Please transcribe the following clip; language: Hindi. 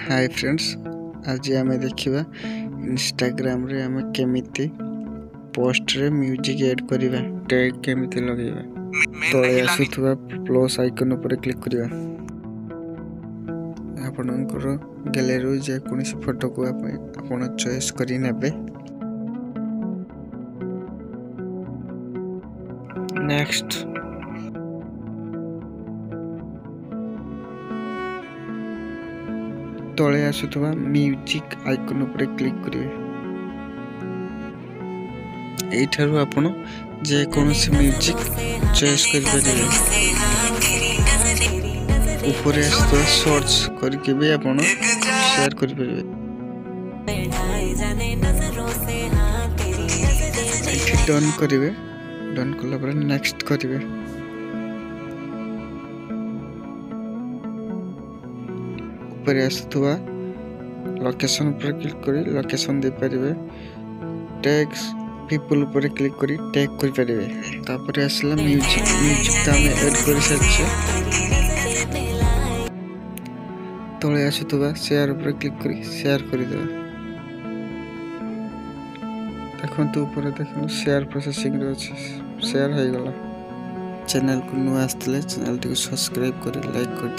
हाय फ्रेंड्स, आज आम देखा इंस्टाग्राम रे आम केमिति पोस्ट रे म्यूजिक ऐड करवा टैग केमिति लगेगा। तले आसुथुवा प्लस आइकन ऊपर क्लिक करवा। आपनकर गैलरी जे कोनोसी फोटो को आपण चॉइस करि नेबे। नेक्स्ट तले आसुथुवा म्यूजिक आइकन ऊपर क्लिक करिवे। एठारु आपण जे कोनोसी म्यूजिक चॉइस करि परिबे। ऊपर आसुथुवा सर्च करके भी आपण शेयर करि परिबे। डन करिवे। डन कला पर नेक्स्ट करिवे। ऊपर आसुथुवा लोकेशन पर क्लिक करी लोकेशन दे परिबे। टैग्स पीपल ऊपर क्लिक करी टैग करि परिबे। तापर आसला म्यूजिक ता हम ऐड करि सके। तळे आसुथुवा शेयर ऊपर क्लिक करी शेयर करि दे। देखंतु ऊपर देखनु शेयर प्रोसेसिंग रे अछि। शेयर हो गला। चैनल को नु आस्तले चैनल टी सब्सक्राइब करी लाइक कर